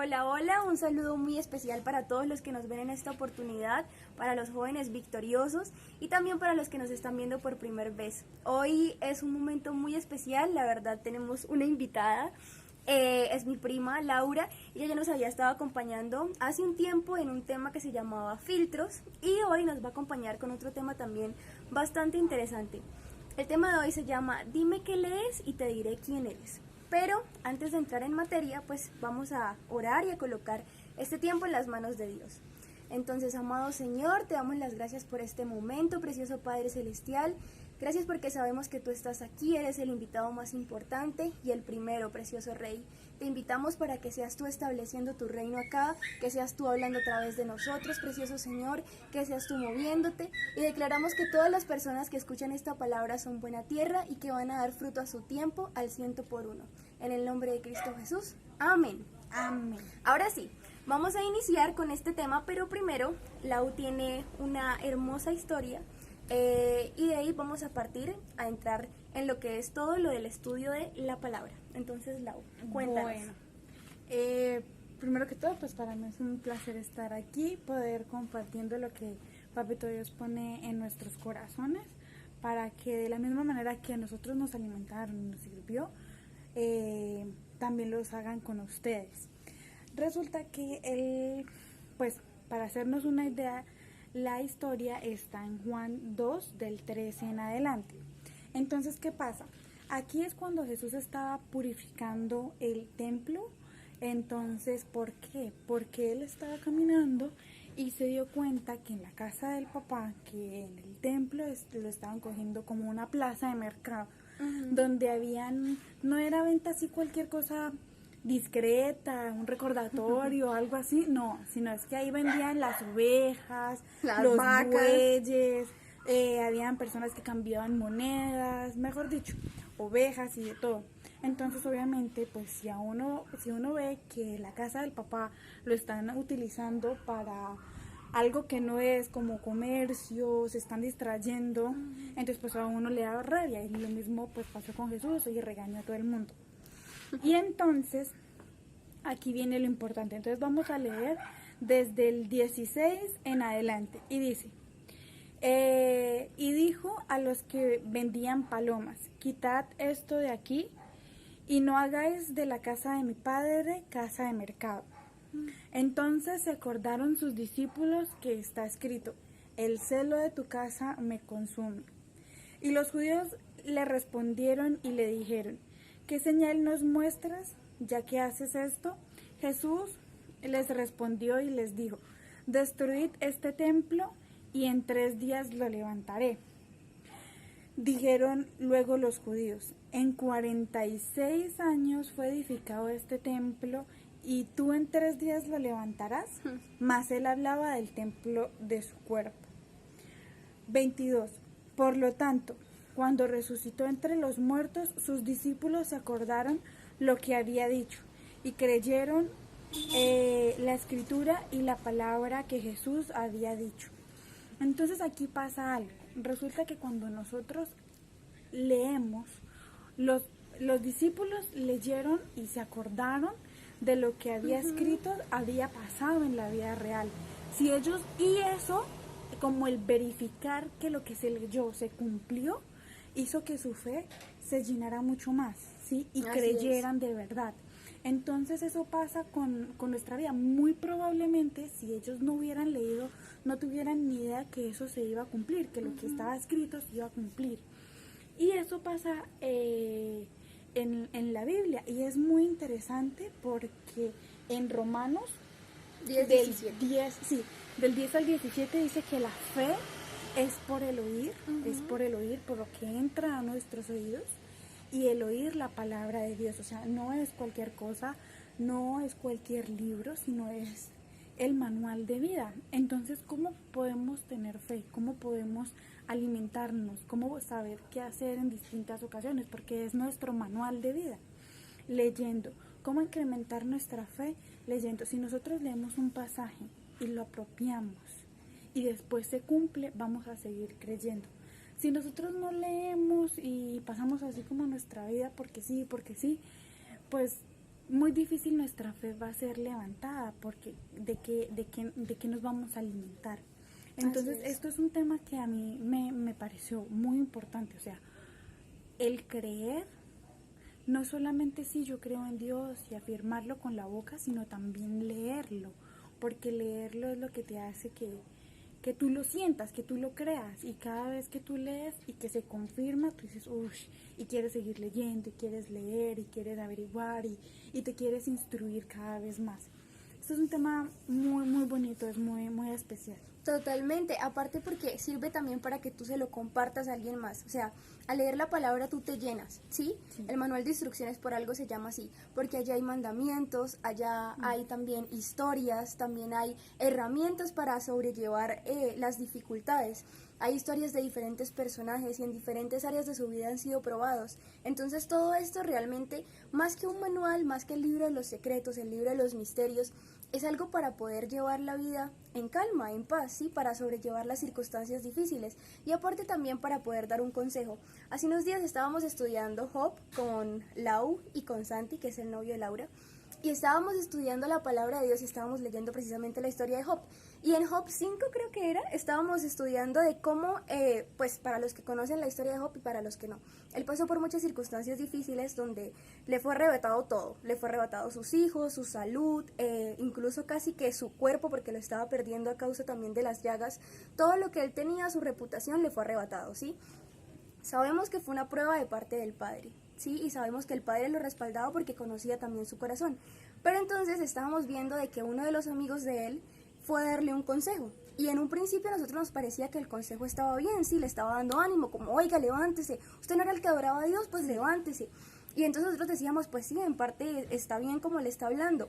Hola, hola, un saludo muy especial para todos los que nos ven en esta oportunidad, para los jóvenes victoriosos y también para los que nos están viendo por primera vez. Hoy es un momento muy especial, la verdad tenemos una invitada, es mi prima Laura, ella ya nos había estado acompañando hace un tiempo en un tema que se llamaba filtros y hoy nos va a acompañar con otro tema también bastante interesante. El tema de hoy se llama Dime qué lees y te diré quién eres. Pero antes de entrar en materia, pues vamos a orar y a colocar este tiempo en las manos de Dios. Entonces, amado Señor, te damos las gracias por este momento, precioso Padre Celestial. Gracias porque sabemos que tú estás aquí, eres el invitado más importante y el primero, precioso Rey. Te invitamos para que seas tú estableciendo tu reino acá, que seas tú hablando a través de nosotros, precioso Señor, que seas tú moviéndote. Y declaramos que todas las personas que escuchan esta palabra son buena tierra y que van a dar fruto a su tiempo al 100 por 1. En el nombre de Cristo Jesús. Amén. Amén. Ahora sí, vamos a iniciar con este tema, pero primero, Lau tiene una hermosa historia y de ahí vamos a partir a entrar en lo que es todo lo del estudio de la palabra. Entonces, Lau, cuéntanos. Bueno, primero que todo, pues para mí es un placer estar aquí, poder compartiendo lo que Papito Dios pone en nuestros corazones, para que de la misma manera que a nosotros nos alimentaron y nos sirvió, también los hagan con ustedes. Resulta que pues para hacernos una idea, la historia está en Juan 2 del 13 en adelante. Entonces, ¿qué pasa? Aquí es cuando Jesús estaba purificando el templo. Entonces, ¿por qué? Porque él estaba caminando y se dio cuenta que en la casa del papá, que en el templo lo estaban cogiendo como una plaza de mercado, donde no era venta así cualquier cosa discreta, un recordatorio, algo así, no, sino es que ahí vendían las ovejas, los vacas, bueyes, habían personas que cambiaban monedas, mejor dicho, ovejas y de todo. Entonces, obviamente, pues si uno ve que la casa del papá lo están utilizando para algo que no es como comercio, se están distrayendo, entonces pues a uno le da rabia, y lo mismo pues pasó con Jesús y regañó a todo el mundo. Y entonces, aquí viene lo importante. Entonces vamos a leer desde el 16 en adelante. Y dice, y dijo a los que vendían palomas, quitad esto de aquí y no hagáis de la casa de mi padre casa de mercado. Entonces se acordaron sus discípulos que está escrito, el celo de tu casa me consume. Y los judíos le respondieron y le dijeron, ¿qué señal nos muestras, ya que haces esto? Jesús les respondió y les dijo, destruid este templo y en 3 días lo levantaré. Dijeron luego los judíos, en 46 años fue edificado este templo y tú en 3 días lo levantarás. Mas él hablaba del templo de su cuerpo. 22. Por lo tanto, cuando resucitó entre los muertos, sus discípulos se acordaron lo que había dicho y creyeron la escritura y la palabra que Jesús había dicho. Entonces aquí pasa algo. Resulta que cuando nosotros leemos, los discípulos leyeron y se acordaron de lo que había escrito, había pasado en la vida real. Si ellos, y eso, como el verificar que lo que se leyó se cumplió, hizo que su fe se llenara mucho más, ¿sí? Y así creyeran de verdad. Entonces eso pasa con nuestra vida. Muy probablemente si ellos no hubieran leído, no tuvieran ni idea que eso se iba a cumplir, que lo que estaba escrito se iba a cumplir. Y eso pasa en la Biblia, y es muy interesante porque en Romanos 10, del 10 al 17 dice que la fe es por el oír, es por el oír, por lo que entra a nuestros oídos, y el oír la palabra de Dios. O sea, no es cualquier cosa, no es cualquier libro, sino es el manual de vida. Entonces, ¿cómo podemos tener fe? ¿Cómo podemos alimentarnos? ¿Cómo saber qué hacer en distintas ocasiones? Porque es nuestro manual de vida. Leyendo. ¿Cómo incrementar nuestra fe? Leyendo. Si nosotros leemos un pasaje y lo apropiamos y después se cumple, vamos a seguir creyendo. Si nosotros no leemos y pasamos así como nuestra vida porque sí, pues muy difícil nuestra fe va a ser levantada, porque de qué nos vamos a alimentar. Entonces, esto es un tema que a mí me pareció muy importante, o sea, el creer, no solamente si yo creo en Dios y afirmarlo con la boca, sino también leerlo, porque leerlo es lo que te hace que tú lo sientas, que tú lo creas, y cada vez que tú lees y que se confirma, tú dices, uff, y quieres seguir leyendo, y quieres leer, y quieres averiguar, y te quieres instruir cada vez más. Esto es un tema muy, muy bonito, es muy, muy especial. Totalmente, aparte porque sirve también para que tú se lo compartas a alguien más, o sea, al leer la palabra tú te llenas, ¿sí? El manual de instrucciones por algo se llama así, porque allá hay mandamientos, allá hay también historias, también hay herramientas para sobrellevar las dificultades. Hay historias de diferentes personajes y en diferentes áreas de su vida han sido probados. Entonces todo esto realmente, más que un manual, más que el libro de los secretos, el libro de los misterios, es algo para poder llevar la vida en calma, en paz, ¿sí? Para sobrellevar las circunstancias difíciles y aparte también para poder dar un consejo. Hace unos días estábamos estudiando Job con Lau y con Santi, que es el novio de Laura, y estábamos estudiando la palabra de Dios y estábamos leyendo precisamente la historia de Job. Y en Job 5 creo que era, estábamos estudiando de cómo, pues para los que conocen la historia de Job y para los que no, él pasó por muchas circunstancias difíciles donde le fue arrebatado todo, le fue arrebatado sus hijos, su salud, incluso casi que su cuerpo porque lo estaba perdiendo a causa también de las llagas, todo lo que él tenía, su reputación le fue arrebatado, ¿sí? Sabemos que fue una prueba de parte del Padre, ¿sí? Y sabemos que el Padre lo respaldaba porque conocía también su corazón. Pero entonces estábamos viendo de que uno de los amigos de él fue a darle un consejo. Y en un principio a nosotros nos parecía que el consejo estaba bien, sí, le estaba dando ánimo, como, oiga, levántese, usted no era el que adoraba a Dios, pues levántese. Y entonces nosotros decíamos, pues sí, en parte está bien como le está hablando.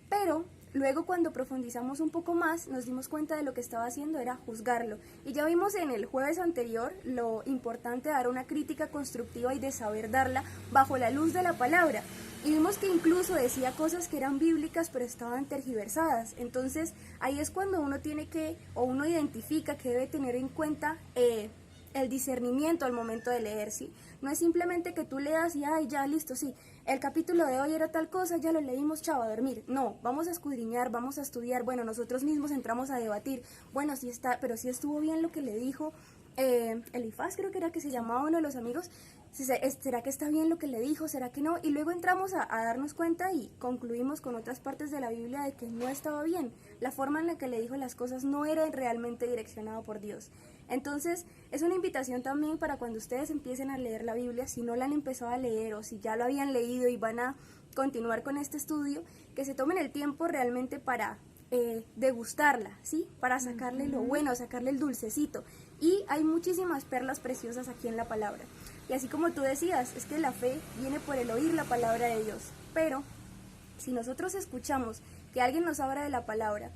Pero luego cuando profundizamos un poco más, nos dimos cuenta de lo que estaba haciendo era juzgarlo. Y ya vimos en el jueves anterior lo importante de dar una crítica constructiva y de saber darla bajo la luz de la palabra. Y vimos que incluso decía cosas que eran bíblicas pero estaban tergiversadas. Entonces ahí es cuando uno tiene que, o uno identifica que debe tener en cuenta el discernimiento al momento de leer, ¿sí? No es simplemente que tú leas y ay, ya, listo, sí, el capítulo de hoy era tal cosa, ya lo leímos, chao, a dormir. No, vamos a escudriñar, vamos a estudiar, bueno, nosotros mismos entramos a debatir, bueno, sí está, pero sí estuvo bien lo que le dijo Elifaz, creo que era que se llamaba uno de los amigos, ¿será que está bien lo que le dijo? ¿Será que no? Y luego entramos a darnos cuenta y concluimos con otras partes de la Biblia de que no estaba bien. La forma en la que le dijo las cosas no era realmente direccionado por Dios. Entonces, es una invitación también para cuando ustedes empiecen a leer la Biblia, si no la han empezado a leer o si ya lo habían leído y van a continuar con este estudio, que se tomen el tiempo realmente para degustarla, ¿sí? Para sacarle lo bueno, sacarle el dulcecito. Y hay muchísimas perlas preciosas aquí en la palabra. Y así como tú decías, es que la fe viene por el oír la palabra de Dios. Pero si nosotros escuchamos que alguien nos habla de la palabra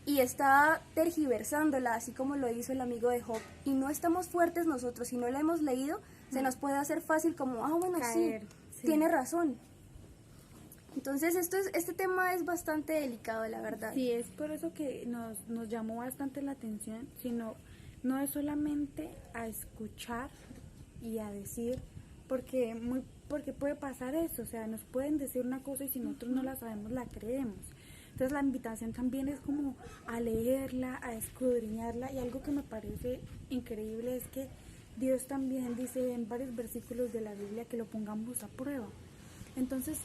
y está tergiversándola, así como lo hizo el amigo de Job, y no estamos fuertes nosotros, si no la hemos leído, se nos puede hacer fácil como, bueno, caer, sí, tiene razón. Entonces este tema es bastante delicado, la verdad. Sí, es por eso que nos llamó bastante la atención, sino no es solamente a escuchar y a decir, porque puede pasar eso, o sea, nos pueden decir una cosa y si nosotros no la sabemos, la creemos. Entonces la invitación también es como a leerla, a escudriñarla, y algo que me parece increíble es que Dios también dice en varios versículos de la Biblia que lo pongamos a prueba. Entonces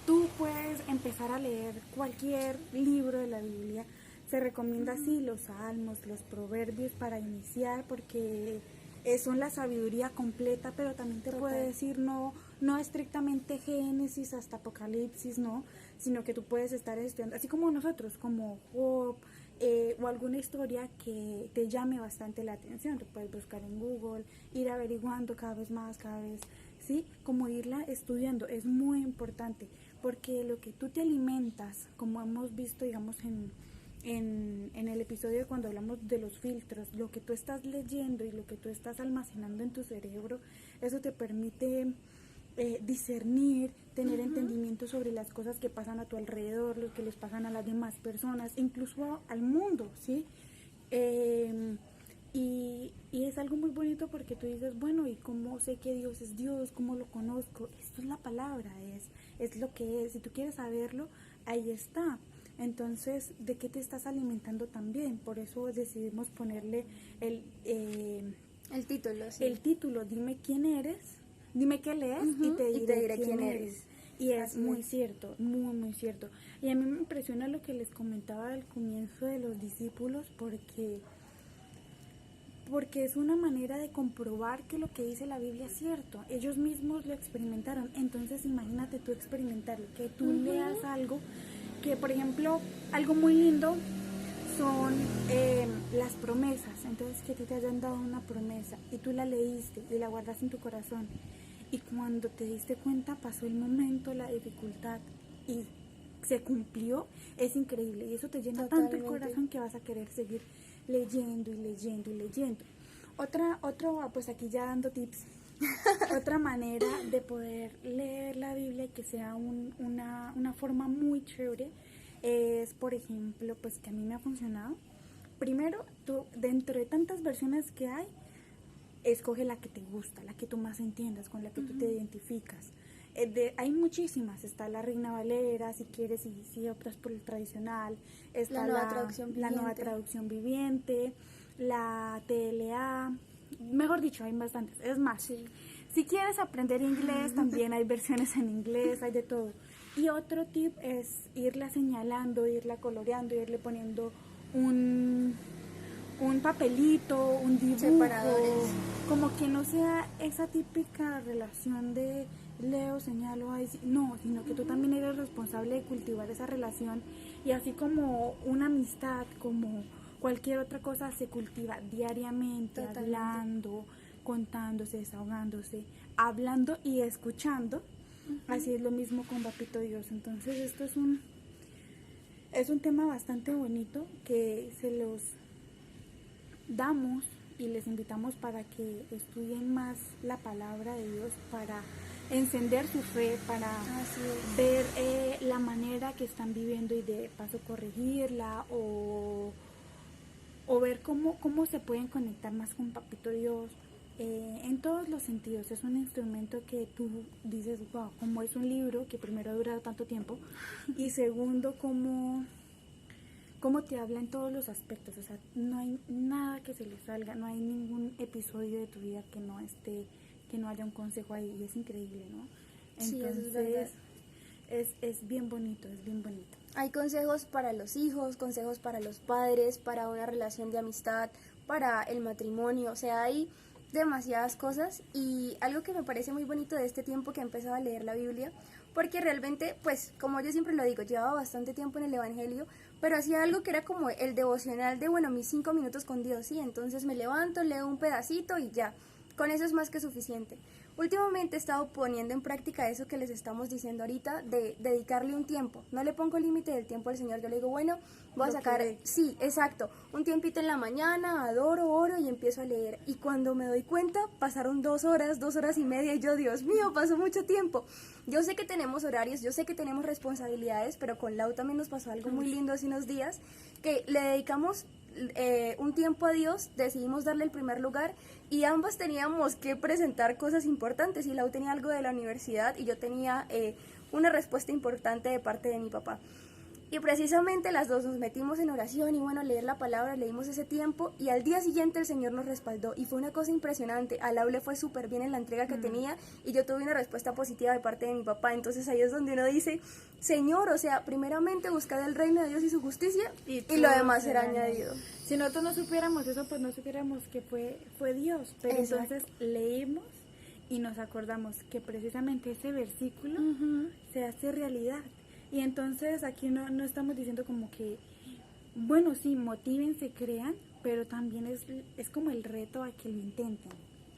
tú puedes empezar a leer cualquier libro de la Biblia. Se recomienda así los salmos, los proverbios para iniciar, porque son la sabiduría completa, pero también te puede decir no estrictamente Génesis hasta Apocalipsis, no, sino que tú puedes estar estudiando, así como nosotros, como Job, o alguna historia que te llame bastante la atención. Tú puedes buscar en Google, ir averiguando cada vez más, ¿sí? Como irla estudiando, es muy importante, porque lo que tú te alimentas, como hemos visto, digamos, en el episodio cuando hablamos de los filtros, lo que tú estás leyendo y lo que tú estás almacenando en tu cerebro, eso te permite discernir, tener entendimiento sobre las cosas que pasan a tu alrededor, lo que les pasan a las demás personas, incluso al mundo, ¿sí? Y es algo muy bonito porque tú dices, bueno, ¿y cómo sé que Dios es Dios? ¿Cómo lo conozco? Esto es la palabra, es lo que es. Si tú quieres saberlo, ahí está. Entonces, ¿de qué te estás alimentando también? Por eso decidimos ponerle el, título, sí. el título, dime quién eres, dime qué lees y te diré quién eres. Y es Así muy es. cierto, muy, muy cierto. Y a mí me impresiona lo que les comentaba al comienzo de los discípulos porque es una manera de comprobar que lo que dice la Biblia es cierto. Ellos mismos lo experimentaron. Entonces imagínate tú experimentarlo, que tú leas algo que, por ejemplo, algo muy lindo son las promesas. Entonces, que a ti te hayan dado una promesa y tú la leíste y la guardaste en tu corazón, y cuando te diste cuenta pasó el momento, la dificultad y se cumplió, es increíble. Y eso te llena tanto el corazón que vas a querer seguir leyendo y leyendo y leyendo. Pues aquí ya dando tips. Otra manera de poder leer la Biblia y que sea una forma muy chévere es, por ejemplo, pues que a mí me ha funcionado. Primero, tú, dentro de tantas versiones que hay, escoge la que te gusta, la que tú más entiendas, con la que tú te identificas. Hay muchísimas, está la Reina Valera, si quieres, si optas por el tradicional, está la nueva traducción viviente, la TLA, mejor dicho, hay bastantes. Es más, si quieres aprender inglés, también hay versiones en inglés, hay de todo. Y otro tip es irla señalando, irla coloreando, irle poniendo un papelito, un dibujo, separadores, como que no sea esa típica relación de leo, señalo, ay, sí, no, sino que tú también eres responsable de cultivar esa relación, y así como una amistad, como cualquier otra cosa, se cultiva diariamente, hablando, contándose, desahogándose, hablando y escuchando. Así es lo mismo con Papito Dios. Entonces esto es un tema bastante bonito que se los damos y les invitamos para que estudien más la palabra de Dios, para encender su fe, para ver la manera que están viviendo y de paso corregirla, o ver cómo se pueden conectar más con Papito Dios, en todos los sentidos. Es un instrumento que tú dices, wow, como es un libro que primero ha durado tanto tiempo y segundo, cómo te habla en todos los aspectos. O sea, no hay nada que se le salga, no hay ningún episodio de tu vida que no haya un consejo ahí, y es increíble, ¿no? Entonces, es bien bonito, es bien bonito. Hay consejos para los hijos, consejos para los padres, para una relación de amistad, para el matrimonio, o sea, hay demasiadas cosas. Y algo que me parece muy bonito de este tiempo que he empezado a leer la Biblia, porque realmente, pues, como yo siempre lo digo, llevaba bastante tiempo en el Evangelio, pero hacía algo que era como el devocional de, bueno, mis 5 minutos con Dios, sí, entonces me levanto, leo un pedacito y ya, con eso es más que suficiente. Últimamente he estado poniendo en práctica eso que les estamos diciendo ahorita, de dedicarle un tiempo. No le pongo límite del tiempo al Señor, yo le digo, bueno, voy a sacar, sí, exacto, un tiempito en la mañana, adoro, oro y empiezo a leer. Y cuando me doy cuenta, pasaron 2 horas, 2 horas y media, y yo, Dios mío, pasó mucho tiempo. Yo sé que tenemos horarios, yo sé que tenemos responsabilidades, pero con Lau también nos pasó algo muy lindo hace unos días, que le dedicamos un tiempo a Dios, decidimos darle el primer lugar, y ambas teníamos que presentar cosas importantes, y Lau tenía algo de la universidad y yo tenía una respuesta importante de parte de mi papá. Y precisamente las dos nos metimos en oración y bueno, leer la palabra, leímos ese tiempo y al día siguiente el Señor nos respaldó y fue una cosa impresionante. A Lau le fue súper bien en la entrega que tenía y yo tuve una respuesta positiva de parte de mi papá. Entonces ahí es donde uno dice, Señor, o sea, primeramente buscad el reino de Dios y su justicia y lo demás será añadido. Si nosotros no supiéramos eso, pues no supiéramos que fue Dios. Pero entonces leímos y nos acordamos que precisamente ese versículo se hace realidad. Y entonces aquí no estamos diciendo como que, bueno, sí, motívense, crean, pero también es como el reto a que lo intenten.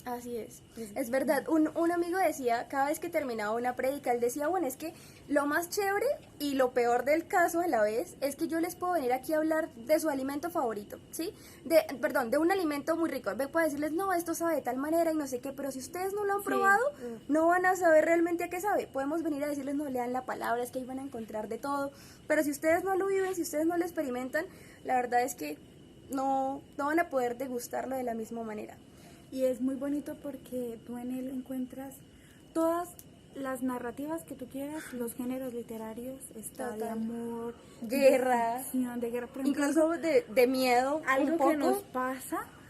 Así es verdad. Un amigo decía, cada vez que terminaba una prédica, él decía, bueno, es que lo más chévere y lo peor del caso a la vez es que yo les puedo venir aquí a hablar de su alimento favorito, ¿sí? De un alimento muy rico. Puedo decirles, no, esto sabe de tal manera y no sé qué, pero si ustedes no lo han probado, no van a saber realmente a qué sabe. Podemos venir a decirles, no, lean la palabra, es que ahí van a encontrar de todo, pero si ustedes no lo viven, si ustedes no lo experimentan, la verdad es que no van a poder degustarlo de la misma manera. Y es muy bonito porque tú en él encuentras todas las narrativas que tú quieras, los géneros literarios, está de Total. amor, Guerra. de ficción, de guerra, por ejemplo, Incluso de miedo, algo un poco.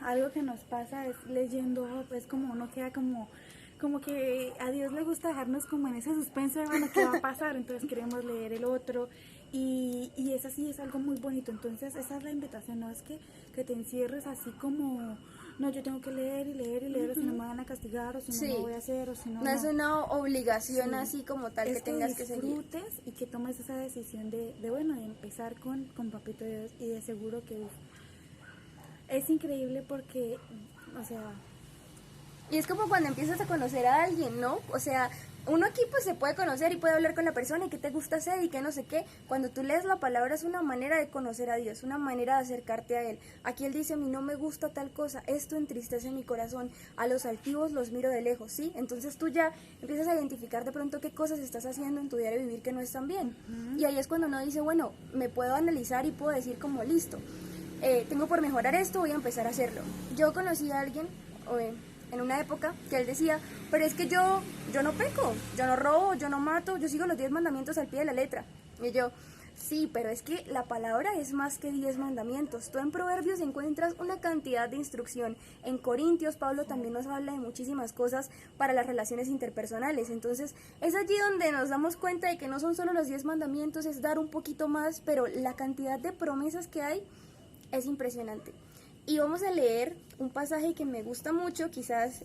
algo que nos pasa es leyendo, es como uno queda como que a Dios le gusta dejarnos como en ese suspenso de, bueno, ¿qué va a pasar? Entonces queremos leer el otro y es así, es algo muy bonito. Entonces esa es la invitación, no es que te encierres así como, no, yo tengo que leer y leer y leer, o si no me van a castigar, o si no Sí. lo voy a hacer, o si no, No es una obligación Sí. así como tal Es que tengas que seguir. disfrutes y que tomes esa decisión bueno, de empezar con Papito Dios, y de seguro que es increíble porque, o sea, Y es como cuando empiezas a conocer a alguien, ¿no? O sea, uno aquí pues se puede conocer y puede hablar con la persona y qué te gusta hacer y qué no sé qué. Cuando tú lees la palabra es una manera de conocer a Dios, una manera de acercarte a Él. Aquí Él dice, a mí no me gusta tal cosa, esto entristece mi corazón, a los altivos los miro de lejos, ¿sí? Entonces tú ya empiezas a identificar de pronto qué cosas estás haciendo en tu diario vivir que no están bien. Y ahí es cuando uno dice, bueno, me puedo analizar y puedo decir como, listo, tengo por mejorar esto, voy a empezar a hacerlo. Yo conocí a alguien en una época que él decía, pero es que yo no peco, yo no robo, yo no mato, yo sigo los 10 mandamientos al pie de la letra. Y yo, sí, pero es que la palabra es más que 10 mandamientos. Tú en Proverbios encuentras una cantidad de instrucción. En Corintios, Pablo también nos habla de muchísimas cosas para las relaciones interpersonales. Entonces, es allí donde nos damos cuenta de que no son solo los 10 mandamientos, es dar un poquito más, pero la cantidad de promesas que hay es impresionante. Y vamos a leer un pasaje que me gusta mucho, quizás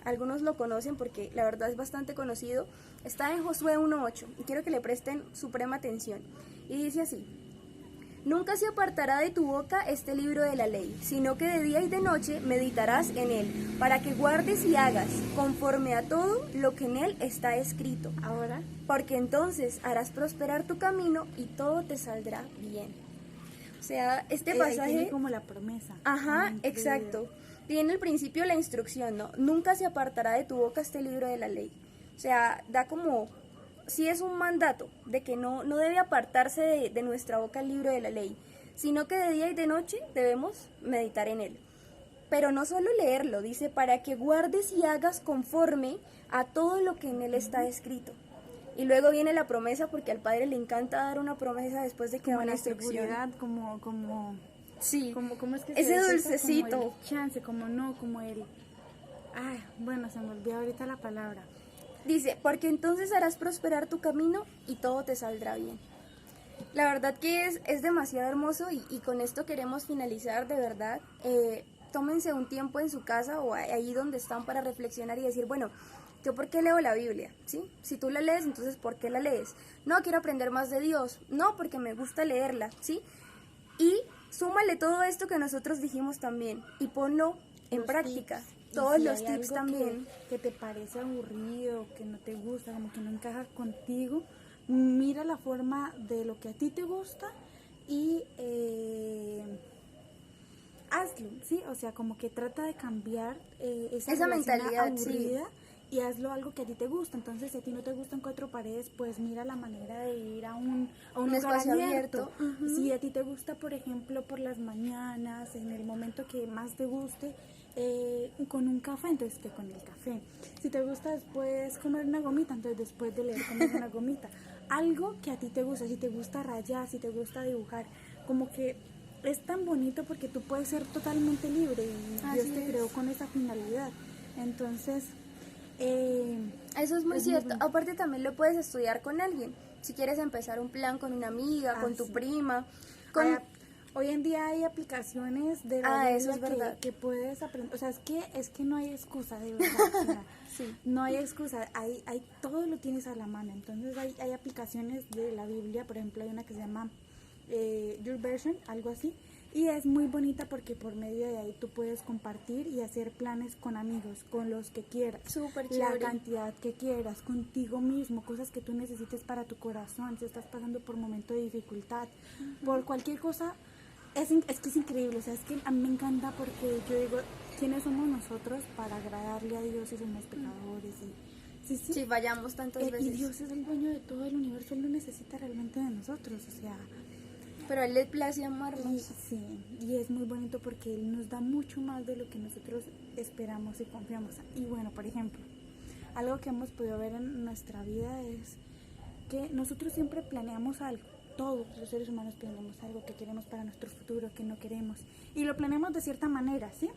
algunos lo conocen porque la verdad es bastante conocido. Está en Josué 1:8 y quiero que le presten suprema atención. Y dice así: Nunca se apartará de tu boca este libro de la ley, sino que de día y de noche meditarás en él, para que guardes y hagas conforme a todo lo que en él está escrito. ahora, Porque entonces harás prosperar tu camino y todo te saldrá bien. O sea, este ahí pasaje... tiene como la promesa. Ajá, Increíble. exacto. Tiene el principio la instrucción, ¿no? Nunca se apartará de tu boca este libro de la ley. O sea, da como... Sí es un mandato de que no debe apartarse de nuestra boca el libro de la ley, sino que de día y de noche debemos meditar en él. Pero no solo leerlo, dice, para que guardes y hagas conforme a todo lo que en él está escrito. Y luego viene la promesa, porque al Padre le encanta dar una promesa después de que da Como una la instrucción. seguridad, como Sí, ¿cómo es que se ese dice eso? dulcecito. Como el chance, como el... Ay, bueno, se me olvidó ahorita la palabra. Dice, porque entonces harás prosperar tu camino y todo te saldrá bien. La verdad que es demasiado hermoso y con esto queremos finalizar, de verdad. Tómense un tiempo en su casa o ahí donde están para reflexionar y decir, bueno, ¿yo por qué leo la Biblia? ¿Sí? Si tú la lees, entonces ¿por qué la lees? No, quiero aprender más de Dios. No, porque me gusta leerla, ¿sí? Y súmale todo esto que nosotros dijimos también y ponlo en Los práctica. tips. Y Todos si los hay tips algo también. que te parece aburrido, que no te gusta, como que no encaja contigo, mira la forma de lo que a ti te gusta y hazlo, ¿sí? O sea, como que trata de cambiar esa Esa relación mentalidad, aburrida, y hazlo algo que a ti te gusta. Entonces, si a ti no te gustan cuatro paredes, pues mira la manera de ir a un lugar espacio abierto. abierto. Si a ti te gusta, por ejemplo, por las mañanas, en el momento que más te guste, con un café, entonces que con el café. Si te gusta después comer una gomita, entonces después de leer comer una gomita. Algo que a ti te gusta, si te gusta rayar, si te gusta dibujar, como que es tan bonito porque tú puedes ser totalmente libre y Así Dios te es. creó con esa finalidad. Entonces, Eso es muy es muy cierto. bonito. Aparte también lo puedes estudiar con alguien. Si quieres empezar un plan con una amiga, con tu sí. prima, con... Hoy en día hay aplicaciones de la Biblia eso es verdad. que puedes aprender. O sea, es que no hay excusa, de verdad. O sea, Sí. no hay excusa. Hay todo lo tienes a la mano. Entonces hay aplicaciones de la Biblia. Por ejemplo, hay una que se llama Your Version, algo así. Y es muy bonita porque por medio de ahí tú puedes compartir y hacer planes con amigos, con los que quieras. Súper La chévere. cantidad que quieras, contigo mismo, cosas que tú necesites para tu corazón, si estás pasando por un momento de dificultad, por cualquier cosa. Es que es increíble, o sea, es que a mí me encanta porque yo digo, ¿quiénes somos nosotros para agradarle a Dios si somos pecadores? Y, sí. Si fallamos tantas Y veces. Dios es el dueño de todo el universo, Él no necesita realmente de nosotros, o sea, Pero a Él le place Y, amarnos. sí, y es muy bonito porque Él nos da mucho más de lo que nosotros esperamos y confiamos. Y bueno, por ejemplo, algo que hemos podido ver en nuestra vida es que nosotros siempre planeamos algo. Todos los seres humanos planeamos algo que queremos para nuestro futuro, que no queremos. Y lo planeamos de cierta manera, ¿sí?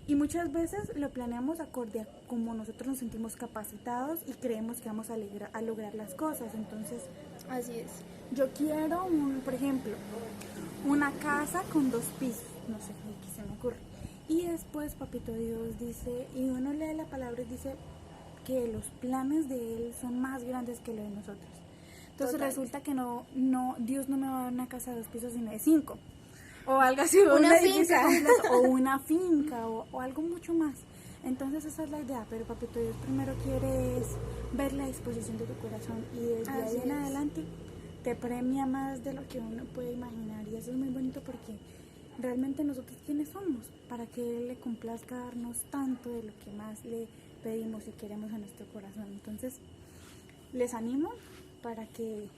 Y muchas veces lo planeamos acorde a como nosotros nos sentimos capacitados y creemos que vamos a lograr las cosas. Entonces, Así es. yo quiero, por ejemplo, una casa con 2 pisos, no sé qué se me ocurre. Y después Papito Dios dice, y uno lee la palabra y dice que los planes de Él son más grandes que los de nosotros. Entonces Total. resulta que Dios no me va a dar una casa de 2 pisos sino de 5. O algo así, o Una un edificio finca. completo, o una finca, o algo mucho más. Entonces esa es la idea, pero Papito Dios primero quiere es ver la disposición de tu corazón y desde Así ahí en es. adelante te premia más de lo que uno puede imaginar y eso es muy bonito porque realmente nosotros quiénes somos para que Él le complazca darnos tanto de lo que más le pedimos y queremos a nuestro corazón. Entonces les animo para que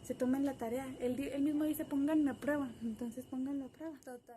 se tomen la tarea. Él mismo dice pónganme a prueba, entonces pónganlo a prueba. Total.